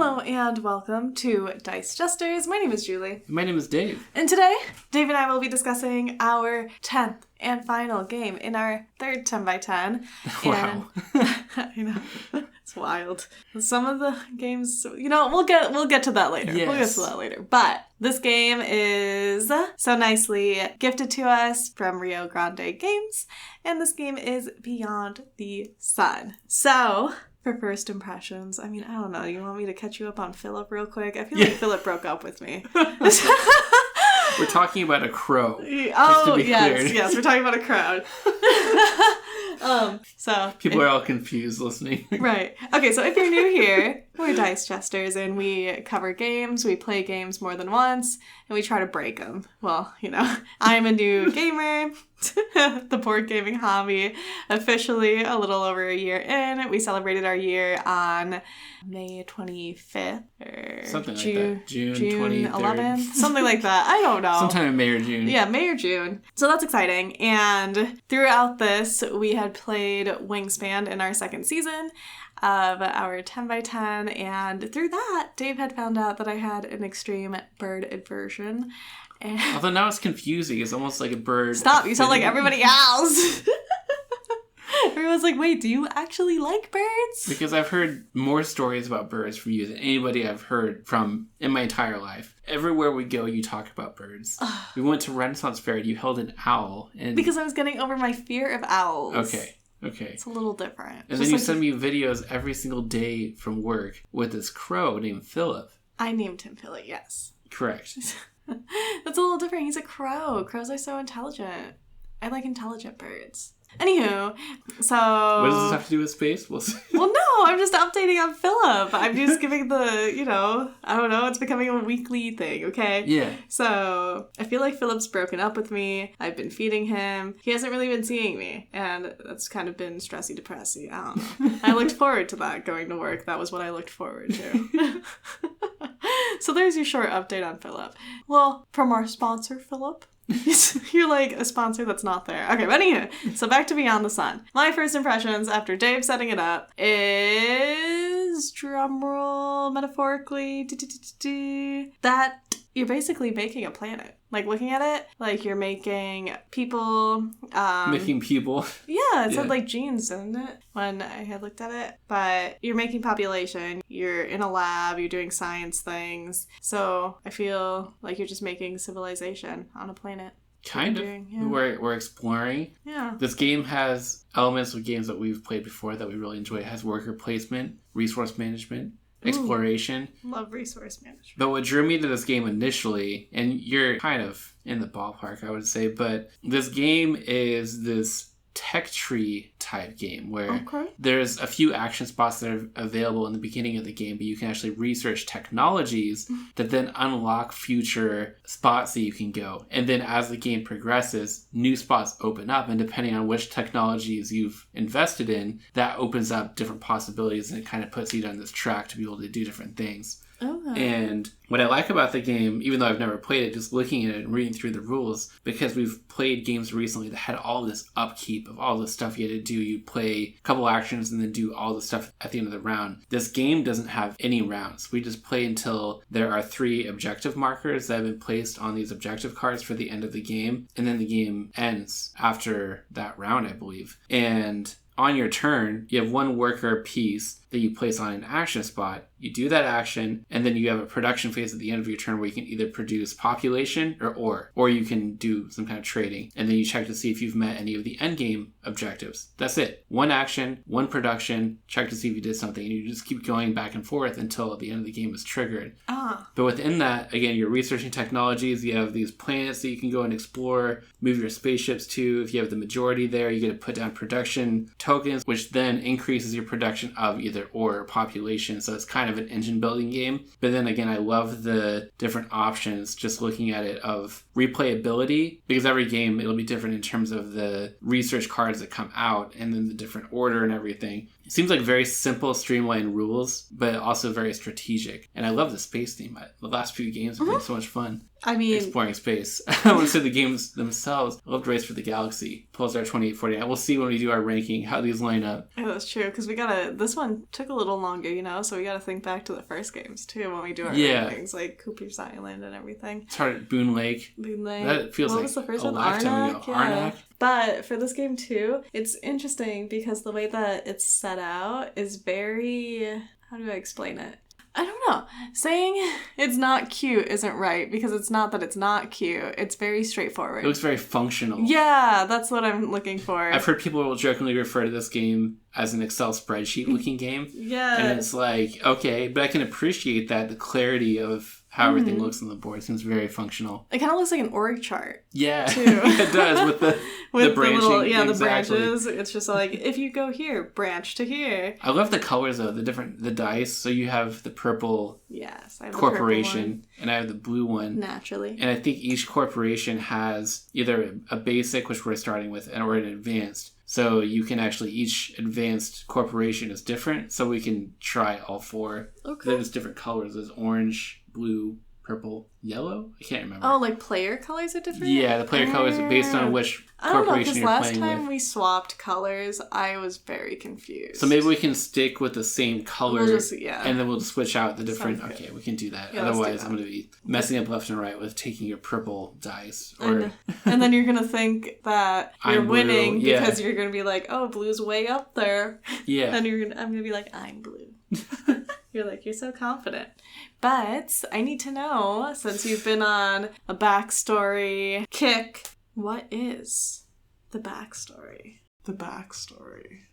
Hello and welcome to Dice Jesters. My name is Julie. My name is Dave. And today, Dave and I will be discussing our 10th and final game in our third 10x10. Wow. I know. It's wild. Some of the games, we'll get to that later. Yes. We'll get to that later. But this game is so nicely gifted to us from Rio Grande Games. And this game is Beyond the Sun. So, for first impressions, I don't know. You want me to catch you up on Philip real quick? I feel like Philip broke up with me. We're talking about a crow. Oh, yes, we're talking about a crowd. People are all confused listening. Right. Okay, so if you're new here, we're Dice Jesters, and we cover games, we play games more than once, and we try to break them. Well, I'm a new gamer. The board gaming hobby, officially a little over a year in. We celebrated our year on May 25th or something like that. June 23rd. 11th, something like that. I don't know. Sometime in May or June. Yeah, May or June. So that's exciting. And throughout this, we had played Wingspan in our second season of our 10x10, and through that, Dave had found out that I had an extreme bird aversion. And although now it's confusing. It's almost like a bird. Stop, you sound like everybody else. Everyone's like, wait, do you actually like birds? Because I've heard more stories about birds from you than anybody I've heard from in my entire life. Everywhere we go, you talk about birds. We went to Renaissance Fair and you held an owl. Because I was getting over my fear of owls. Okay. It's a little different. And then you send me videos every single day from work with this crow named Philip. I named him Philip, yes. Correct. That's a little different. He's a crow. Crows are so intelligent. I like intelligent birds. Anywho, so... What does this have to do with space? We'll see. Well, no, I'm just updating on Philip. I'm just giving the, I don't know, it's becoming a weekly thing, okay? Yeah. So, I feel like Philip's broken up with me. I've been feeding him. He hasn't really been seeing me. And that's kind of been stressy-depressy. I don't know. I looked forward to that, going to work. That was what I looked forward to. So there's your short update on Philip. Well, from our sponsor, Philip. You're like a sponsor that's not there. Okay, but anyway, so back to Beyond the Sun. My first impressions after Dave setting it up is, drumroll, metaphorically, that you're basically making a planet. Like, looking at it, like, you're making people... making people? Yeah, it said, like, genes, didn't it? When I had looked at it. But you're making population. You're in a lab. You're doing science things. So I feel like you're just making civilization on a planet. Kind of. Yeah. We're exploring. Yeah. This game has elements of games that we've played before that we really enjoy. It has worker placement, resource management, exploration. Love resource management. But what drew me to this game initially, and you're kind of in the ballpark, I would say, but this game is this tech tree type game where there's a few action spots that are available in the beginning of the game, but you can actually research technologies that then unlock future spots that you can go. And then as the game progresses, new spots open up, and depending on which technologies you've invested in, that opens up different possibilities, and it kind of puts you on this track to be able to do different things. And what I like about the game, even though I've never played it, just looking at it and reading through the rules, because we've played games recently that had all this upkeep of all the stuff you had to do. You play a couple actions and then do all the stuff at the end of the round. This game doesn't have any rounds. We just play until there are 3 objective markers that have been placed on these objective cards for the end of the game, and then the game ends after that round, I believe. And on your turn, you have 1 worker piece that you place on an action spot. You do that action, and then you have a production phase at the end of your turn where you can either produce population or you can do some kind of trading. And then you check to see if you've met any of the end game objectives. That's it. 1 action, 1 production, check to see if you did something, and you just keep going back and forth until the end of the game is triggered. But within that, again, you're researching technologies. You have these planets that you can go and explore, move your spaceships to. If you have the majority there, you get to put down production tokens, which then increases your production of either or population. So it's kind of an engine building game. But then again, I love the different options, just looking at it, of replayability, because every game it'll be different in terms of the research cards that come out and then the different order and everything. It seems like very simple, streamlined rules, but also very strategic. And I love the space theme. The last few games have been so much fun. I mean, exploring space. I want to say the games themselves. I loved Race for the Galaxy, Pulsar 2849. We'll see when we do our ranking how these line up. Oh, that's true, because this one took a little longer, so we gotta think back to the first games too when we do our rankings, like Cooper's Island and everything. It's hard. Boone Lake. That feels like the first a one? lifetime ago. Yeah. But for this game too, it's interesting because the way that it's set out is very... How do I explain it? I don't know. Saying it's not cute isn't right, because it's not that it's not cute. It's very straightforward. It looks very functional. Yeah, that's what I'm looking for. I've heard people will jokingly refer to this game as an Excel spreadsheet looking game. Yeah. And it's like, okay, but I can appreciate that. The clarity of how everything looks on the board seems very functional. It kind of looks like an org chart. Yeah, too. It does with the branching. The branches. It's just like, if you go here, branch to here. I love the colors though, the dice. So you have the purple corporation, and I have the blue one. Naturally. And I think each corporation has either a basic, which we're starting with, or an advanced. So you can actually, each advanced corporation is different, so we can try all four. Okay. There's different colors. There's orange, blue, purple, yellow? I can't remember. Oh, like player colors are different? Yeah, the player colors are based on which corporation you're playing with. Last time we swapped colors, I was very confused. So maybe we can stick with the same color, and then we'll switch out the different... Okay, we can do that. Yeah, otherwise, I'm going to be messing up left and right with taking your purple dice. And then you're going to think that you're winning because you're going to be like, oh, blue's way up there. Yeah. And I'm going to be like, I'm blue. You're like, you're so confident. But I need to know, since you've been on a backstory kick, what is the backstory? The backstory.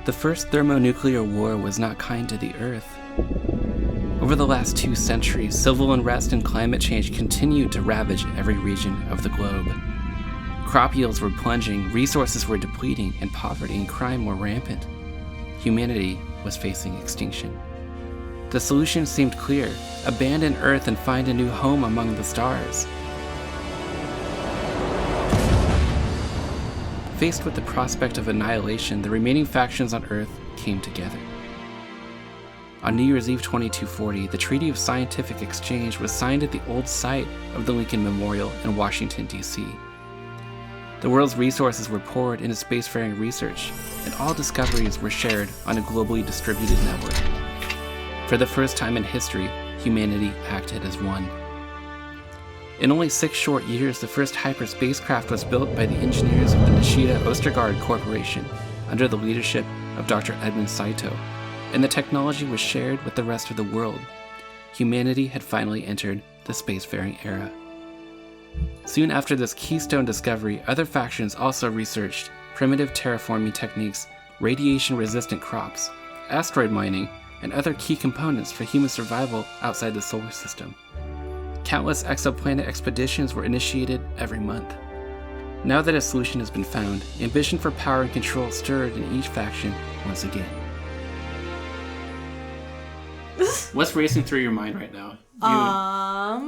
The First Thermonuclear War was not kind to the Earth. Over the last 2 centuries, civil unrest and climate change continued to ravage every region of the globe. Crop yields were plunging, resources were depleting, and poverty and crime were rampant. Humanity was facing extinction. The solution seemed clear: abandon Earth and find a new home among the stars. Faced with the prospect of annihilation, the remaining factions on Earth came together. On New Year's Eve 2240, the Treaty of Scientific Exchange was signed at the old site of the Lincoln Memorial in Washington, D.C. The world's resources were poured into spacefaring research, and all discoveries were shared on a globally distributed network. For the first time in history, humanity acted as one. In only 6 short years, the first hyperspacecraft was built by the engineers of the Nishida Ostergaard Corporation under the leadership of Dr. Edmund Saito, and the technology was shared with the rest of the world. Humanity had finally entered the spacefaring era. Soon after this keystone discovery, other factions also researched primitive terraforming techniques, radiation-resistant crops, asteroid mining, and other key components for human survival outside the solar system. Countless exoplanet expeditions were initiated every month. Now that a solution has been found, ambition for power and control stirred in each faction once again. What's racing through your mind right now? I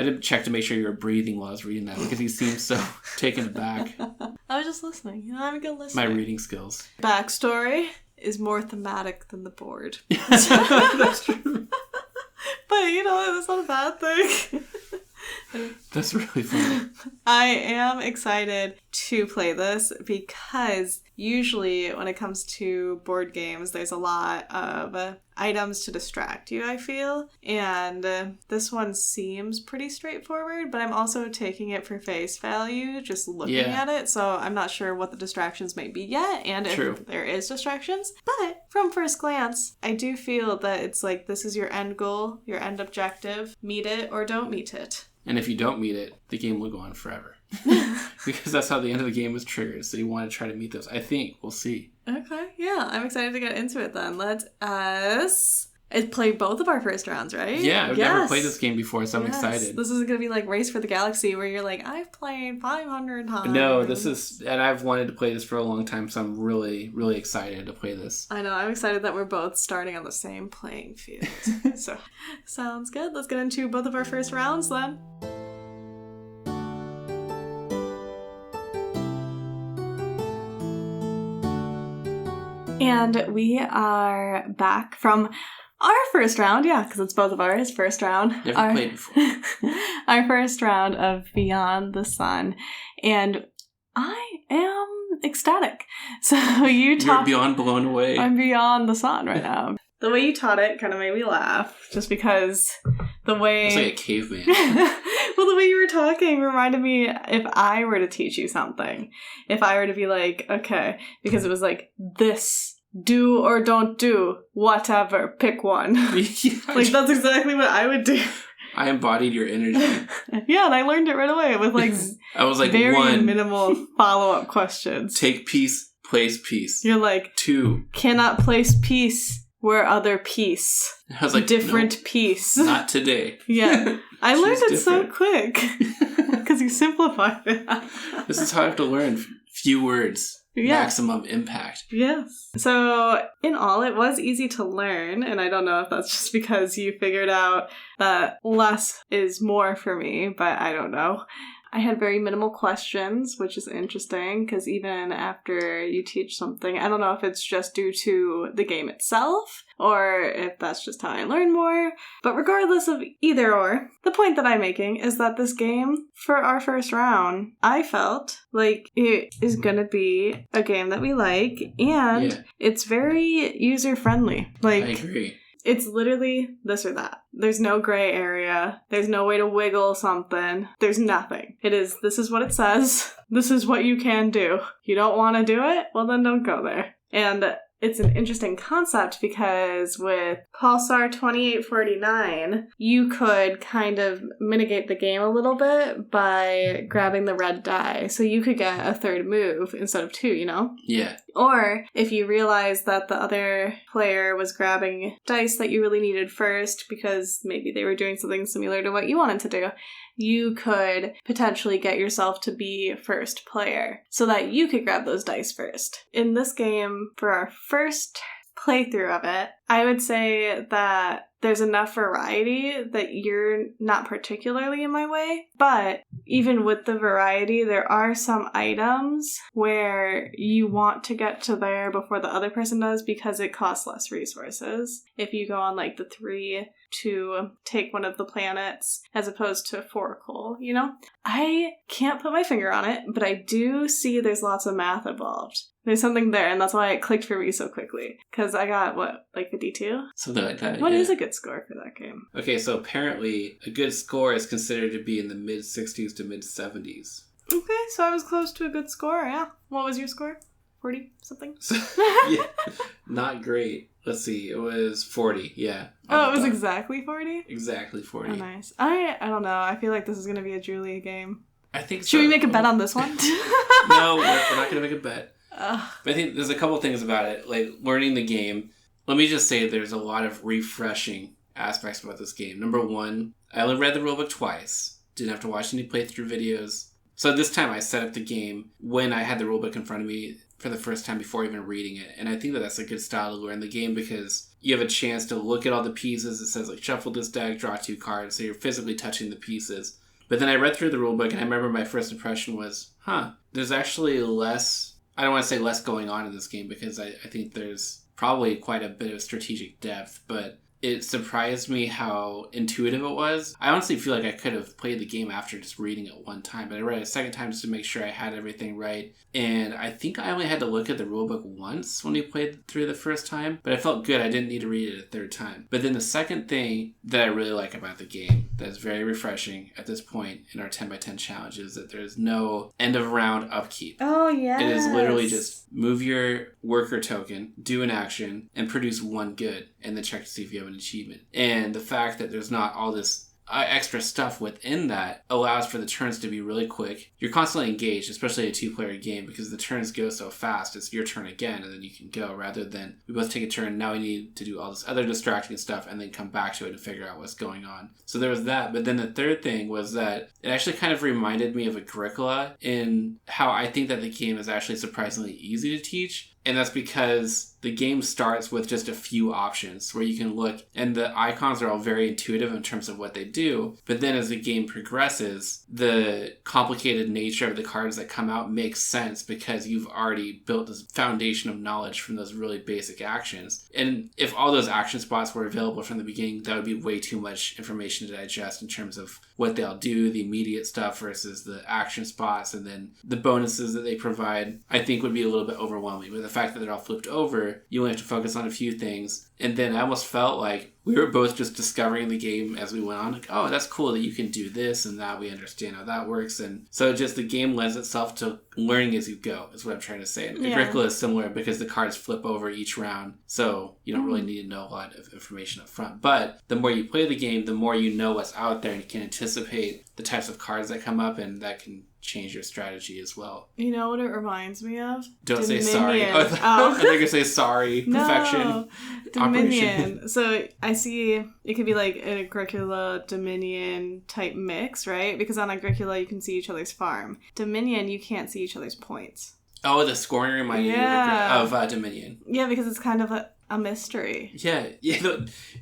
did check to make sure you were breathing while I was reading that, because you seemed so taken aback. I was just listening. I'm a good listener. My reading skills. Backstory is more thematic than the board. That's true. But, that's not a bad thing. That's really funny. I am excited to play this because usually when it comes to board games, there's a lot of items to distract you, I feel. And this one seems pretty straightforward, but I'm also taking it for face value, just looking at it. So I'm not sure what the distractions may be yet, and if there is distractions. But from first glance, I do feel that it's like this is your end goal, your end objective. Meet it or don't meet it. And if you don't meet it, the game will go on forever. Because that's how the end of the game was triggered. So you want to try to meet those. I think. We'll see. Okay. Yeah. I'm excited to get into it then. Let us played both of our first rounds, right? Yeah, I've never played this game before, so I'm excited. This isn't going to be like Race for the Galaxy where you're like, I've played 500 times. No, this is, and I've wanted to play this for a long time, so I'm really, really excited to play this. I know, I'm excited that we're both starting on the same playing field. So, sounds good. Let's get into both of our first rounds then. And we are back from our first round, because it's both of ours, first round. Never played before. Our first round of Beyond the Sun. And I am ecstatic. So you taught... You're beyond blown away. I'm beyond the sun right now. The way you taught it kind of made me laugh, just because the way... It's like a caveman. Well, the way you were talking reminded me if I were to teach you something. If I were to be like, okay, because it was like, this, do or don't do, whatever, pick one. Like, that's exactly what I would do. I embodied your energy. Yeah, and I learned it right away with like, I was like, very 1, minimal follow-up questions. Take piece, place piece. You're like, 2, cannot place piece where other piece. I was like, different nope, piece. Not today. Yeah. I learned it different. so quick. Because you simplified it. This is how I have to learn. Few words. Yeah. Maximum impact. Yes. So, in all, it was easy to learn, and I don't know if that's just because you figured out that less is more for me, but I don't know. I had very minimal questions, which is interesting, because even after you teach something, I don't know if it's just due to the game itself, or if that's just how I learn more. But regardless of either or, the point that I'm making is that this game, for our first round, I felt like it is going to be a game that we like, and it's very user-friendly. Like, I agree. It's literally this or that. There's no gray area. There's no way to wiggle something. There's nothing. This is what it says. This is what you can do. You don't want to do it? Well, then don't go there. And it's an interesting concept because with Pulsar 2849, you could kind of mitigate the game a little bit by grabbing the red die. So you could get a third move instead of 2, you know? Yeah. Or if you realize that the other player was grabbing dice that you really needed first because maybe they were doing something similar to what you wanted to do, you could potentially get yourself to be first player so that you could grab those dice first. In this game, for our first playthrough of it, I would say that there's enough variety that you're not particularly in my way, but even with the variety, there are some items where you want to get to there before the other person does because it costs less resources. If you go on like the 3 to take one of the planets as opposed to 4 coal, you know? I can't put my finger on it, but I do see there's lots of math involved. There's something there, and that's why it clicked for me so quickly. Because I got, what, like 52? Something like that, What is a good score for that game? Okay, so apparently a good score is considered to be in the mid-60s to mid-70s. Okay, so I was close to a good score, yeah. What was your score? 40 something? Yeah, not great. Let's see, it was 40, yeah. Oh, it was exactly 40? Exactly 40. Oh, nice. I don't know. I feel like this is going to be a Julia game. I think so. Should we make a bet on this one? No, we're not going to make a bet. But I think there's a couple things about it, like learning the game. Let me just say there's a lot of refreshing aspects about this game. Number 1, I only read the rulebook twice. Didn't have to watch any playthrough videos. So this time I set up the game when I had the rulebook in front of me for the first time before even reading it. And I think that that's a good style to learn the game because you have a chance to look at all the pieces. It says like shuffle this deck, draw 2 cards. So you're physically touching the pieces. But then I read through the rulebook and I remember my first impression was, there's actually less... I don't want to say less going on in this game because I think there's probably quite a bit of strategic depth, but it surprised me how intuitive it was. I honestly feel like I could have played the game after just reading it one time, but I read it a second time just to make sure I had everything right. And I think I only had to look at the rulebook once when we played through the first time, but I felt good. I didn't need to read it a third time. But then the second thing that I really like about the game that is very refreshing at this point in our 10x10 challenge is that there's no end of round upkeep. Oh, yeah. It is literally just move your worker token, do an action, and produce 1 good, and then check to see if you have an achievement. And the fact that there's not all this extra stuff within that allows for the turns to be really quick. You're constantly engaged, especially a 2-player game, because the turns go so fast. It's your turn again, and then you can go, rather than we both take a turn, now we need to do all this other distracting stuff, and then come back to it and figure out what's going on. So there was that, but then the third thing was that it actually kind of reminded me of Agricola in how I think that the game is actually surprisingly easy to teach. And that's because the game starts with just a few options where you can look, and the icons are all very intuitive in terms of what they do. But then as the game progresses, the complicated nature of the cards that come out makes sense because you've already built this foundation of knowledge from those really basic actions. And if all those action spots were available from the beginning, that would be way too much information to digest in terms of what they'll do, the immediate stuff versus the action spots, and then the bonuses that they provide, I think would be a little bit overwhelming. But the fact that they're all flipped over, you only have to focus on a few things. And then I almost felt like we were both just discovering the game as we went on. Like, oh, that's cool that you can do this, and now we understand how that works. And so just the game lends itself to learning as you go, is what I'm trying to say. And Agricola is similar because the cards flip over each round, so you don't really need to know a lot of information up front. But the more you play the game, the more you know what's out there, and you can anticipate the types of cards that come up, and that can change your strategy as well. You know what it reminds me of? Don't say sorry. I thought you were going to say sorry. Perfection. No. Dominion. So I see it could be like an Agricola Dominion type mix, right? Because on Agricola you can see each other's farm. Dominion, you can't see each other's points. Oh, the scoring reminded you of Dominion. Yeah, because it's kind of a mystery. Yeah.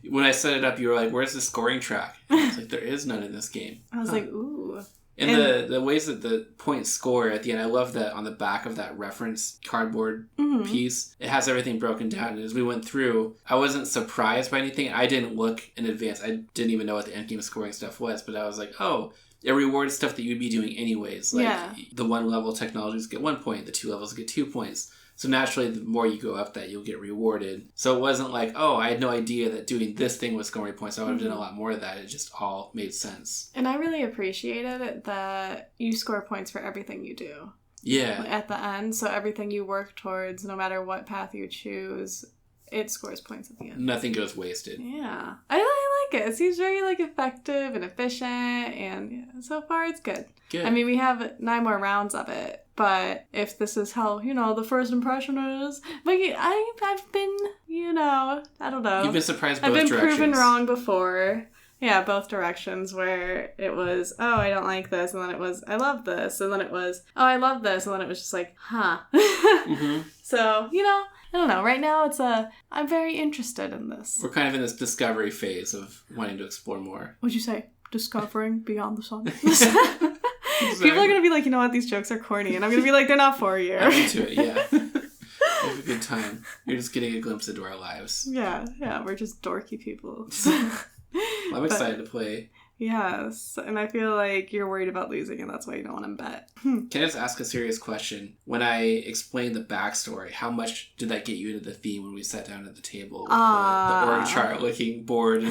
When I set it up, you were like, where's the scoring track? I was like, there is none in this game. I was like, ooh. And the ways that the points score at the end, I love that on the back of that reference cardboard piece, it has everything broken down. And as we went through, I wasn't surprised by anything. I didn't look in advance. I didn't even know what the endgame scoring stuff was, but I was like, oh, it rewards stuff that you'd be doing anyways. Like the 1 level technologies get 1 point, the 2 levels get 2 points. So naturally, the more you go up that, you'll get rewarded. So it wasn't like, oh, I had no idea that doing this thing was scoring points. I would have done a lot more of that. It just all made sense. And I really appreciated it that you score points for everything you do. Yeah. At the end. So everything you work towards, no matter what path you choose, it scores points at the end. Nothing goes wasted. Yeah. I really like it. It seems very effective and efficient, and so far it's good. Good. I mean, we have 9 more rounds of it, but if this is how, the first impression is, but I've been, I don't know. You've been surprised both directions. directions. I've been proven wrong before. Yeah, both directions, where it was, oh, I don't like this, and then it was, I love this, and then it was, oh, I love this, and then it was just like, huh. So, I don't know. Right now, I'm very interested in this. We're kind of in this discovery phase of wanting to explore more. Would you say discovering beyond the sun? Exactly. People are going to be like, you know what, these jokes are corny, and I'm going to be like, they're not for you. I'm into it, yeah. Have a good time. You're just getting a glimpse into our lives. Yeah, we're just dorky people. I'm excited to play. Yes, and I feel like you're worried about losing, and that's why you don't want to bet. Can I just ask a serious question? When I explained the backstory, how much did that get you into the theme when we sat down at the table with the org chart looking board?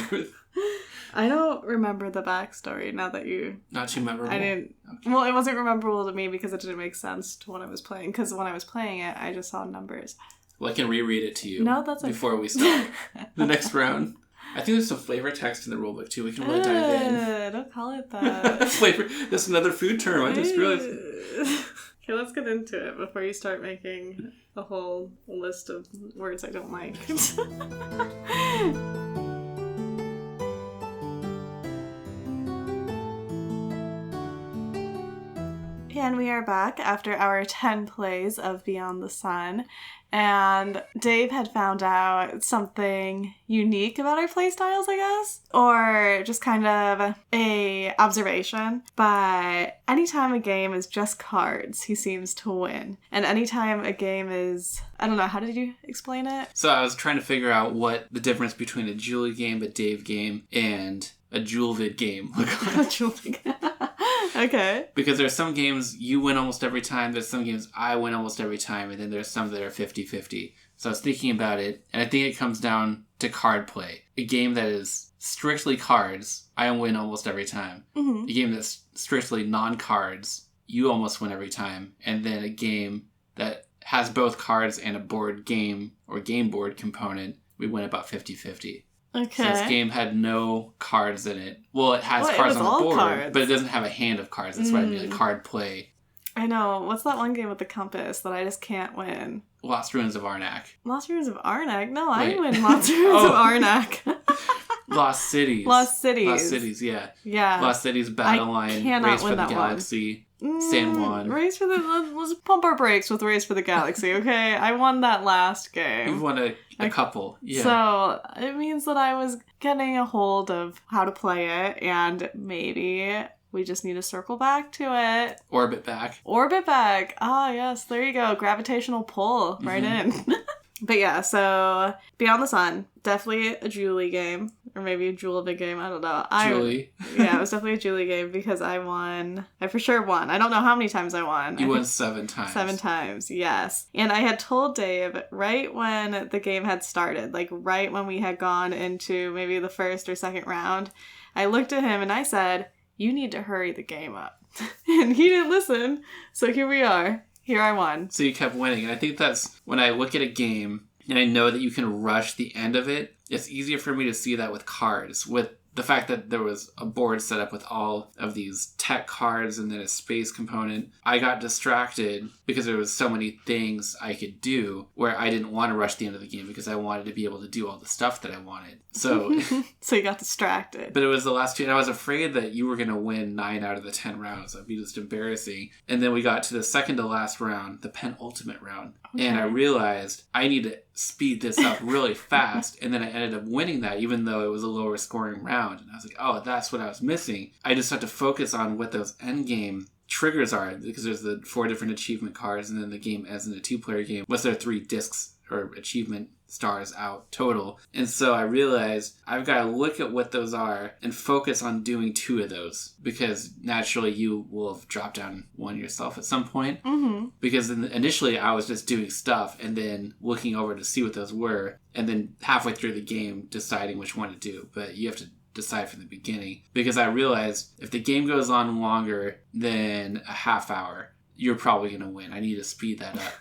I don't remember the backstory now that you... Not too memorable? I didn't... Okay. Well, it wasn't memorable to me because it didn't make sense to what I was playing. Because when I was playing it, I just saw numbers. Well, I can reread it to you. No, that's okay. Before we start the next round. I think there's some flavor text in the rulebook too. We can really dive in. Don't call it that. Flavor. That's another food term. I just realized. Okay, let's get into it before you start making a whole list of words I don't like. And we are back after our 10 plays of Beyond the Sun. And Dave had found out something unique about our playstyles, I guess, or just kind of a observation. But anytime a game is just cards, he seems to win. And anytime a game is, I don't know, how did you explain it? So I was trying to figure out what the difference between a Julie game, a Dave game, and a Julevid game look like. Okay. Because there's some games you win almost every time, there's some games I win almost every time, and then there's some that are 50-50. So I was thinking about it, and I think it comes down to card play. A game that is strictly cards, I win almost every time. Mm-hmm. A game that's strictly non-cards, you almost win every time. And then a game that has both cards and a board game or game board component, we win about 50-50. Okay. So this game had no cards in it. Well, it has cards on the board, cards. but it doesn't have a hand of cards. That's why I mean card play. I know. What's that one game with the compass that I just can't win? Lost Ruins of Arnak. Lost Ruins of Arnak? No, I win Lost Ruins of Arnak. Lost Cities. Lost Cities. Lost Cities, yeah. Yeah. Lost Cities, Battle Line, Race for the Galaxy, San Juan. Let's pump our brakes with Race for the Galaxy, okay? I won that last game. You've won a couple, yeah. So, it means that I was getting a hold of how to play it, and maybe we just need to circle back to it. Orbit back. Ah, yes, there you go. Gravitational pull right in. But yeah, so Beyond the Sun, definitely a Julie game. Or maybe a Julevic game, I don't know. Julie. Yeah, it was definitely a Julie game because I won. I for sure won. I don't know how many times I won. You won 7 times. 7 times, yes. And I had told Dave right when the game had started, like right when we had gone into maybe the first or second round, I looked at him and I said, you need to hurry the game up. And he didn't listen, so here we are. Here I won. So you kept winning. And I think that's when I look at a game and I know that you can rush the end of it, it's easier for me to see that with cards. With the fact that there was a board set up with all of these tech cards and then a space component, I got distracted because there was so many things I could do where I didn't want to rush the end of the game because I wanted to be able to do all the stuff that I wanted. So so you got distracted. But it was the last 2, and I was afraid that you were going to win 9 out of the 10 rounds. That'd be just embarrassing. And then we got to the second to last round, the penultimate round. Okay. And I realized I need to speed this up really fast. And then I ended up winning that, even though it was a lower scoring round. And I was like, oh, that's what I was missing. I just had to focus on what those end game triggers are, because there's the 4 different achievement cards, and then the game ends in a 2-player game. Once there are 3 discs or achievement stars out total. And so I realized I've got to look at what those are and focus on doing 2 of those, because naturally you will have dropped down 1 yourself at some point. Mm-hmm. Because initially I was just doing stuff and then looking over to see what those were, and then halfway through the game deciding which one to do. But you have to decide from the beginning, because I realized if the game goes on longer than a half hour, you're probably going to win. I need to speed that up.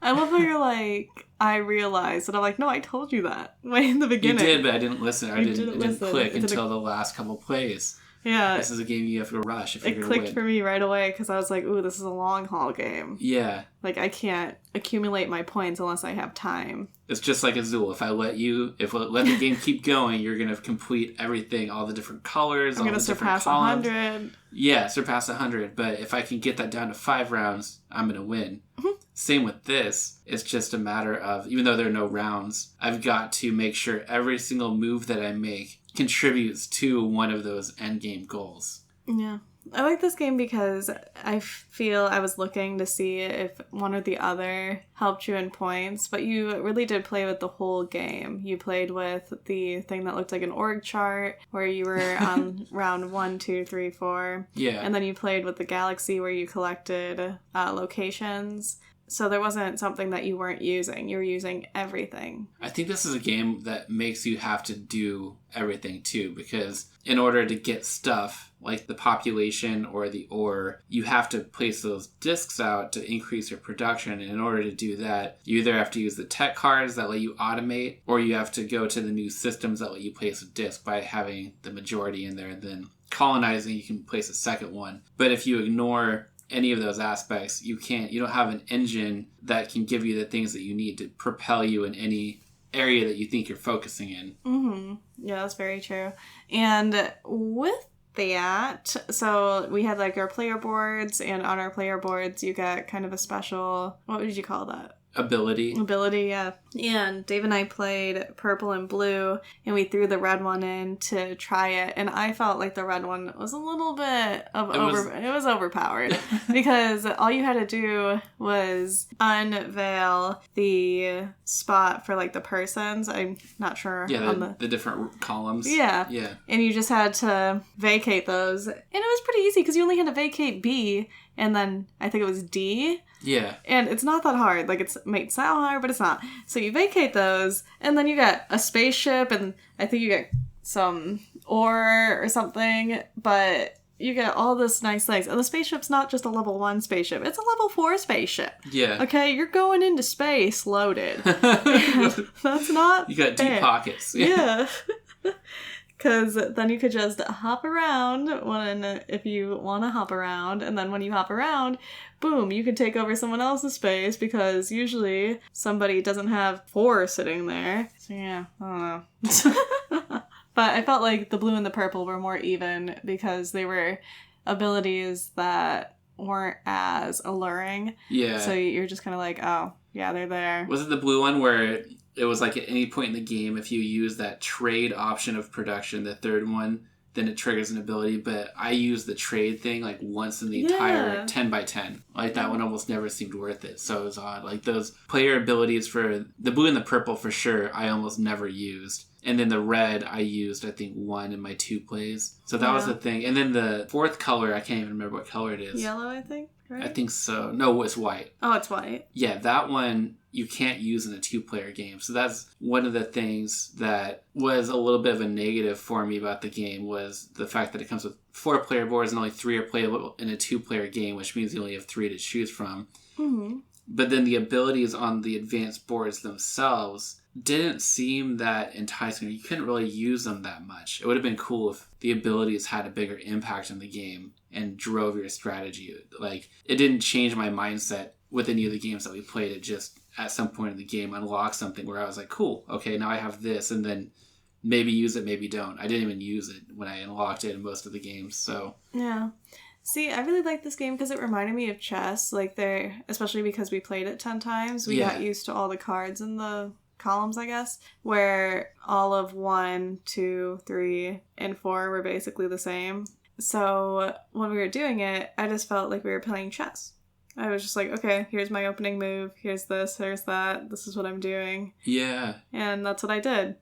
I love how you're like, I realized, and I'm like, no, I told you that way in the beginning. You did, but I didn't listen. It didn't click until the last couple plays. Yeah. This is a game you have to rush if you're going to win. It clicked for me right away because I was like, ooh, this is a long haul game. Yeah. Like, I can't accumulate my points unless I have time. It's just like Azul. If I let the game keep going, you're going to complete everything, all the different colors, all the different columns. I'm going to surpass 100. Yeah, surpass 100. But if I can get that down to 5 rounds, I'm going to win. Mm-hmm. Same with this. It's just a matter of, even though there are no rounds, I've got to make sure every single move that I make contributes to one of those endgame goals. Yeah. I like this game because I feel I was looking to see if one or the other helped you in points, but you really did play with the whole game. You played with the thing that looked like an org chart, where you were on round 1, 2, 3, 4. Yeah. And then you played with the galaxy, where you collected locations. So there wasn't something that you weren't using. You were using everything. I think this is a game that makes you have to do everything too, because in order to get stuff like the population or the ore, you have to place those discs out to increase your production. And in order to do that, you either have to use the tech cards that let you automate, or you have to go to the new systems that let you place a disc by having the majority in there. And then colonizing, you can place a second one. But if you ignore any of those aspects, you don't have an engine that can give you the things that you need to propel you in any area that you think you're focusing in. Mm-hmm. Yeah, that's very true. And with that, so we had like our player boards, and on our player boards you got kind of a special, what would you call that? Ability, yeah. And Dave and I played purple and blue, and we threw the red one in to try it, and I felt like the red one was a little bit it was overpowered because all you had to do was unveil the spot for like the persons. I'm not sure. Yeah, the different columns. Yeah. And you just had to vacate those, and it was pretty easy because you only had to vacate B, and then I think it was D. Yeah. And it's not that hard. Like, it might sound hard, but it's not. So you vacate those, and then you got a spaceship, and I think you get some ore or something, but you get all this nice things. And the spaceship's not just a level 1 spaceship. It's a level 4 spaceship. Yeah. Okay? You're going into space loaded. That's not You got deep pockets. Yeah. Because then you could just hop around if you want to hop around, and then when you hop around, boom, you can take over someone else's space, because usually somebody doesn't have 4 sitting there. So yeah, I don't know. But I felt like the blue and the purple were more even, because they were abilities that weren't as alluring. Yeah. So you're just kind of like, oh, yeah, they're there. Was it the blue one where it was like at any point in the game, if you use that trade option of production, the third one, then it triggers an ability? But I used the trade thing like once in the entire 10x10. Like that one almost never seemed worth it. So it was odd. Like those player abilities for the blue and the purple for sure, I almost never used. And then the red, I used, I think, 1 in my 2 plays. So that was the thing. And then the fourth color, I can't even remember what color it is. Yellow, I think, right? I think so. No, it's white. Oh, it's white. Yeah, that one you can't use in a 2-player game. So that's one of the things that was a little bit of a negative for me about the game, was the fact that it comes with 4-player boards and only 3 are playable in a 2-player game, which means you only have 3 to choose from. Mm-hmm. But then the abilities on the advanced boards themselves didn't seem that enticing. You couldn't really use them that much. It would have been cool if the abilities had a bigger impact on the game and drove your strategy. Like, it didn't change my mindset with any of the games that we played. It just, at some point in the game, unlocked something where I was like, cool, okay, now I have this, and then maybe use it, maybe don't. I didn't even use it when I unlocked it in most of the games, so... Yeah. See, I really like this game because it reminded me of chess. Like, especially because we played it 10 times, we got used to all the cards in the columns, I guess, where all of 1, 2, 3, and 4 were basically the same. So when we were doing it, I just felt like we were playing chess. I was just like, okay, here's my opening move, here's this, here's that, this is what I'm doing. Yeah. And that's what I did.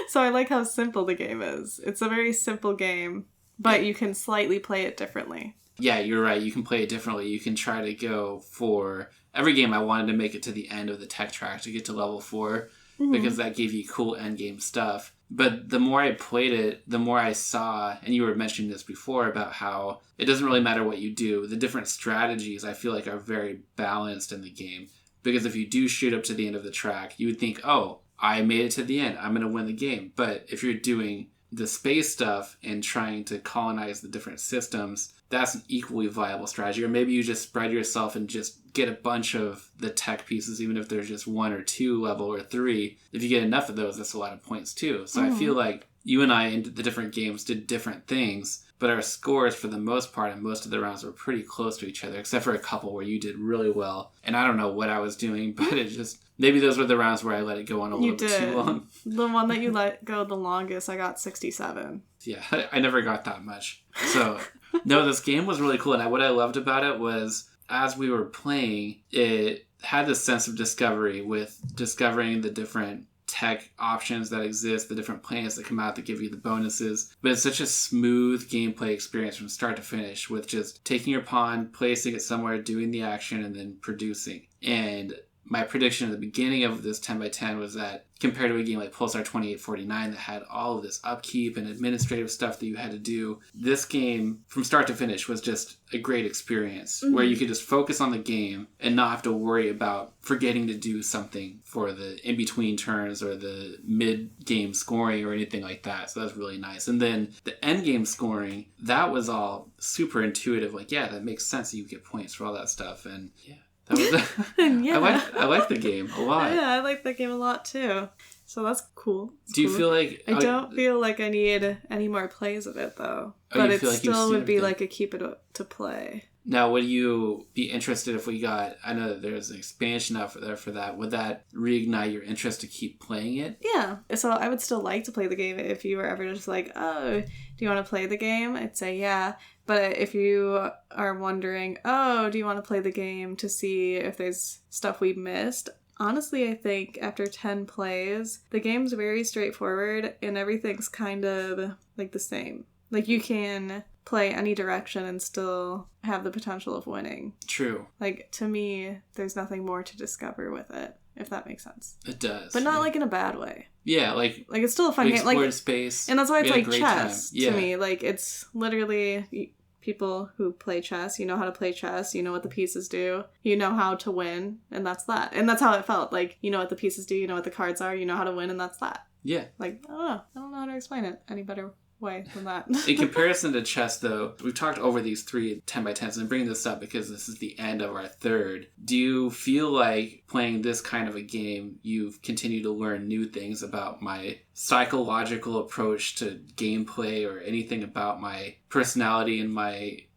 So I like how simple the game is. It's a very simple game, but you can slightly play it differently. Yeah, you're right. You can play it differently. You can try to go for... Every game I wanted to make it to the end of the tech track to get to level 4, because that gave you cool endgame stuff. But the more I played it, the more I saw, and you were mentioning this before, about how it doesn't really matter what you do. The different strategies, I feel like, are very balanced in the game. Because if you do shoot up to the end of the track, you would think, oh, I made it to the end, I'm going to win the game. But if you're doing the space stuff and trying to colonize the different systems, that's an equally viable strategy. Or maybe you just spread yourself and just get a bunch of the tech pieces, even if there's just 1 or 2 level or 3. If you get enough of those, that's a lot of points too. So I feel like you and I in the different games did different things, but our scores for the most part in most of the rounds were pretty close to each other, except for a couple where you did really well. And I don't know what I was doing, but it just... Maybe those were the rounds where I let it go on a little bit too long. The one that you let go the longest, I got 67. Yeah, I never got that much. So, no, this game was really cool. And what I loved about it was, as we were playing, it had this sense of discovery, with discovering the different tech options that exist, the different plans that come out that give you the bonuses. But it's such a smooth gameplay experience from start to finish, with just taking your pawn, placing it somewhere, doing the action, and then producing. And my prediction at the beginning of this 10x10 was that, compared to a game like Pulsar 2849 that had all of this upkeep and administrative stuff that you had to do, this game from start to finish was just a great experience, where you could just focus on the game and not have to worry about forgetting to do something for the in-between turns or the mid-game scoring or anything like that. So that's really nice. And then the end-game scoring, that was all super intuitive. Like, yeah, that makes sense that you get points for all that stuff. And yeah. That was I like the game a lot. Yeah, I like the game a lot too. So that's cool. Do you feel like... I don't feel like I need any more plays of it, though. But it still would be like a keep it to play. Now, would you be interested if we got... I know that there's an expansion out there for that. Would that reignite your interest to keep playing it? Yeah. So I would still like to play the game if you were ever just like, oh, do you want to play the game? I'd say yeah. But if you are wondering, oh, do you want to play the game to see if there's stuff we missed? Honestly, I think after 10 plays, the game's very straightforward and everything's kind of like the same. Like, you can play any direction and still have the potential of winning. True. Like, to me, there's nothing more to discover with it, if that makes sense. It does. But not like in a bad way. Yeah, like it's still a fun game. Like, space. And that's why it's like chess to me. Like, it's literally... People who play chess, you know how to play chess, you know what the pieces do, you know how to win, and that's that. And that's how it felt. Like, you know what the pieces do, you know what the cards are, you know how to win, and that's that. Yeah. Like, I don't know how to explain it any better way than that. In comparison to chess, though, we've talked over these 3 10x10s, and I'm bringing this up because this is the end of our third. Do you feel like playing this kind of a game, you've continued to learn new things about my psychological approach to gameplay or anything about my personality and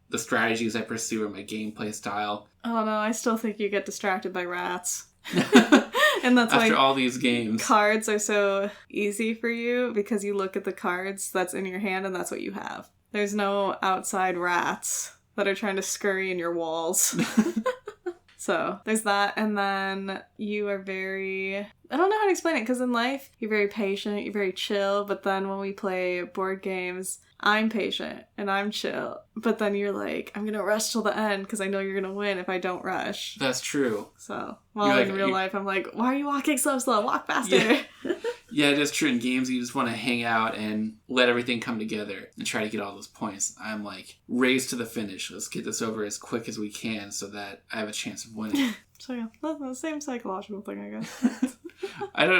the strategies I pursue or my gameplay style? Oh no, I still think you get distracted by rats. And that's after why all these games, cards are so easy for you, because you look at the cards that's in your hand and that's what you have. There's no outside rats that are trying to scurry in your walls. So there's that. And then you are I don't know how to explain it, because in life you're very patient, you're very chill, but then when we play board games, I'm patient and I'm chill, but then you're like, I'm gonna rush till the end because I know you're gonna win if I don't rush. That's true. So in real life I'm like, why are you walking so slow? Walk faster. Yeah. Yeah, it is true. In games you just want to hang out and let everything come together and try to get all those points. I'm like, race to the finish. Let's get this over as quick as we can so that I have a chance of winning. So yeah, that's the same psychological thing, I guess.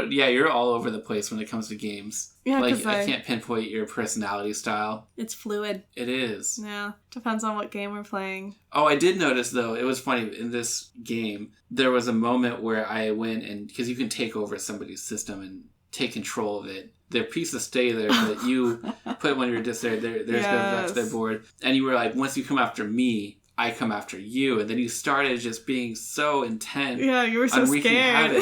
You're all over the place when it comes to games. Yeah, like, I can't pinpoint your personality style. It's fluid. It is. Yeah, depends on what game we're playing. Oh, I did notice, though, it was funny, in this game, there was a moment where I went and, because you can take over somebody's system and take control of it. Their pieces stay there, but you put one of your discs there, theirs goes back to their board. And you were like, once you come after me, I come after you. And then you started just being so intent. Yeah, you were so scared.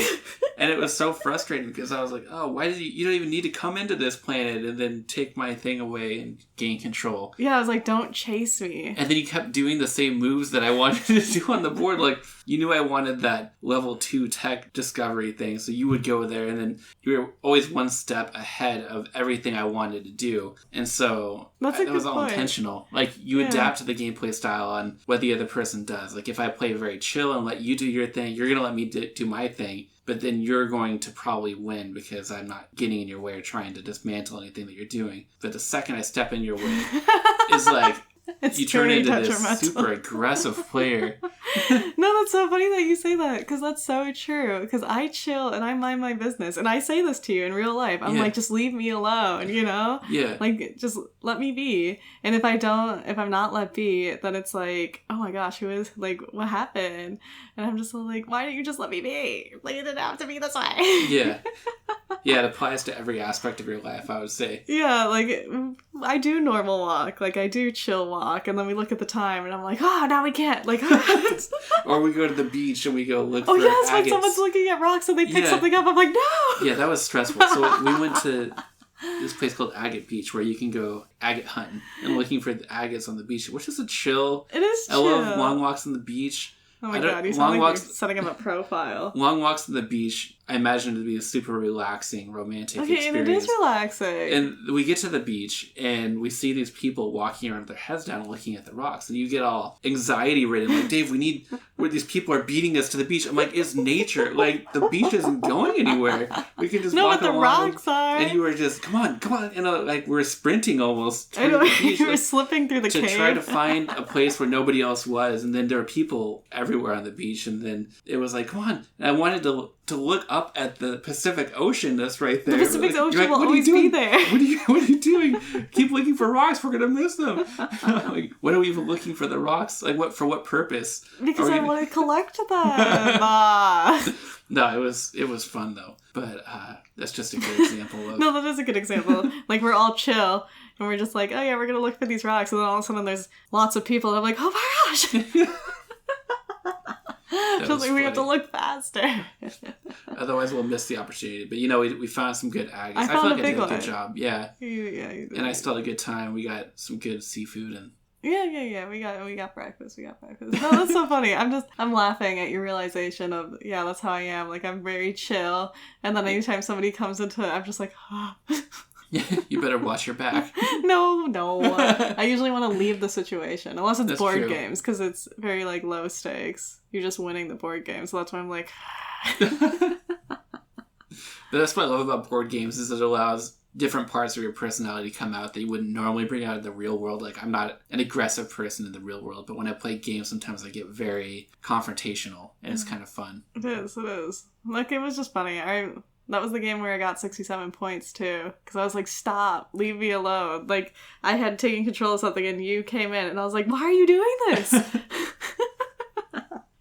And it was so frustrating because I was like, oh, why did you don't even need to come into this planet and then take my thing away and gain control. Yeah, I was like, don't chase me. And then you kept doing the same moves that I wanted to do on the board. Like, you knew I wanted that level 2 tech discovery thing, so you would go there, and then you were always one step ahead of everything I wanted to do. And so that was all intentional. Like, you adapt to the gameplay style on what the other person does. Like, if I play very chill and let you do your thing, you're going to let me do my thing. But then you're going to probably win because I'm not getting in your way or trying to dismantle anything that you're doing. But the second I step in your way, it's like you turn into this super aggressive player. No, that's so funny that you say that, because that's so true. Because I chill and I mind my business. And I say this to you in real life. I'm like, just leave me alone, you know? Yeah. Like, just let me be. And if I'm not let be, then it's like, oh my gosh, what happened? And I'm just like, why didn't you just let me be? Like, it didn't have to be this way. Yeah. Yeah, it applies to every aspect of your life, I would say. Yeah, like, I do normal walk. Like, I do chill walk. And then we look at the time and I'm like, now we can't. Like, or we go to the beach and we go look for agates. When someone's looking at rocks and they pick something up. I'm like, no! Yeah, that was stressful. So we went to this place called Agate Beach where you can go agate hunting and looking for the agates on the beach, which is a chill. It is chill. I love long walks on the beach. Oh my god, you sound like you're setting up a profile. Long walks on the beach, I imagine it to be a super relaxing, romantic experience. And it is relaxing. And we get to the beach, and we see these people walking around with their heads down and looking at the rocks. And you get all anxiety-ridden. Like, Dave, where these people are beating us to the beach. I'm like, it's nature. Like, the beach isn't going anywhere. We can just walk along. No, but the rocks are. And you were just, come on. And we're sprinting almost. I know, you were slipping through the cave. To try to find a place where nobody else was. And then there were people everywhere on the beach. And then it was like, come on. And I wanted to look up at the Pacific Ocean that's right there. The Pacific Ocean will always be there. What are you doing? Keep looking for rocks. We're gonna miss them. Like, what are we even looking for the rocks? Like, for what purpose? Because I want to collect them. No, it was fun though. But that's just a good example of. No, that is a good example. Like, we're all chill. And we're just like, oh yeah, we're gonna look for these rocks. And then all of a sudden there's lots of people. And I'm like, oh my gosh. Just like, we have to look faster. Otherwise, we'll miss the opportunity. But we found some good agates. I feel like I did a good job. Yeah. Yeah. And I still had a good time. We got some good seafood and. Yeah. We got breakfast. No, that's so funny. I'm laughing at your realization of, that's how I am. Like, I'm very chill. And then anytime somebody comes into it, I'm just like, You better watch your back. No. I usually want to leave the situation. Unless it's board games, because it's very, like, low stakes. You're just winning the board game. So that's why I'm like... But that's what I love about board games, is it allows different parts of your personality to come out that you wouldn't normally bring out in the real world. Like, I'm not an aggressive person in the real world, but when I play games, sometimes I get very confrontational, and it's kind of fun. It is. Like, it was just funny. That was the game where I got 67 points, too. Because I was like, stop, leave me alone. Like, I had taken control of something and you came in and I was like, why are you doing this?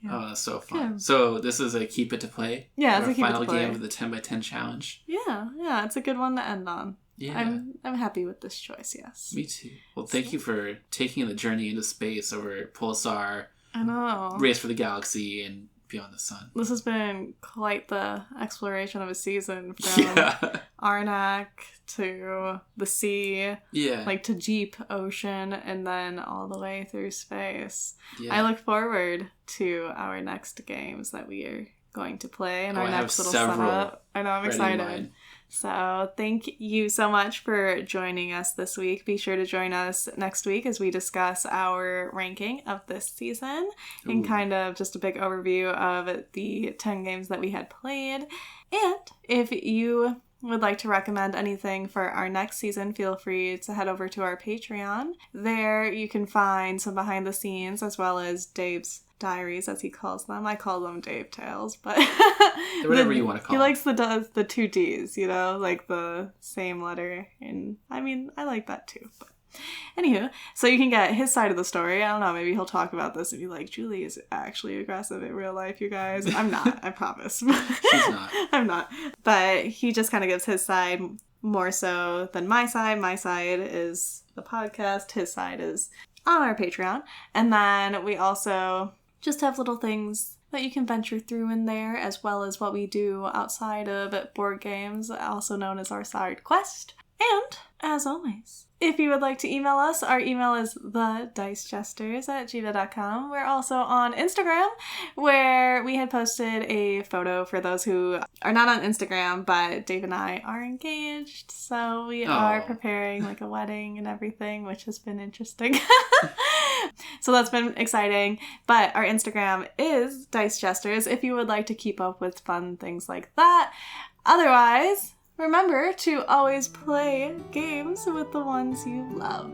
Oh, that's so fun. Yeah. So this is a keep it to play? Yeah, it's a keep it to play. Final game of the 10x10 challenge? Yeah, it's a good one to end on. Yeah. I'm happy with this choice, yes. Me too. Well, thank you for taking the journey into space over Pulsar. I know. Race for the Galaxy and Beyond the Sun. This has been quite the exploration of a season from Arnak to the sea, like to Deep Ocean, and then all the way through space. Yeah. I look forward to our next games that we are going to play and our next little setup. I know, I'm excited. So thank you so much for joining us this week. Be sure to join us next week as we discuss our ranking of this season and kind of just a big overview of the 10 games that we had played. And if you would like to recommend anything for our next season, feel free to head over to our Patreon. There you can find some behind the scenes as well as Dave's diaries, as he calls them. I call them Dave Tales, but whatever you want to call he likes the two D's, you know, like the same letter, and I mean, I like that too. But anywho, so you can get his side of the story. I don't know, maybe he'll talk about this and be like, Julie is actually aggressive in real life, you guys. I'm not, I promise. She's not. I'm not. But he just kind of gives his side more so than my side. My side is the podcast. His side is on our Patreon. And then we also just have little things that you can venture through in there, as well as what we do outside of board games, also known as our side quest. And, as always, if you would like to email us, our email is thedicejesters@gmail.com. We're also on Instagram, where we had posted a photo for those who are not on Instagram, but Dave and I are engaged, so we are preparing like a wedding and everything, which has been interesting. So that's been exciting. But our Instagram is Dice Jesters if you would like to keep up with fun things like that. Otherwise, remember to always play games with the ones you love.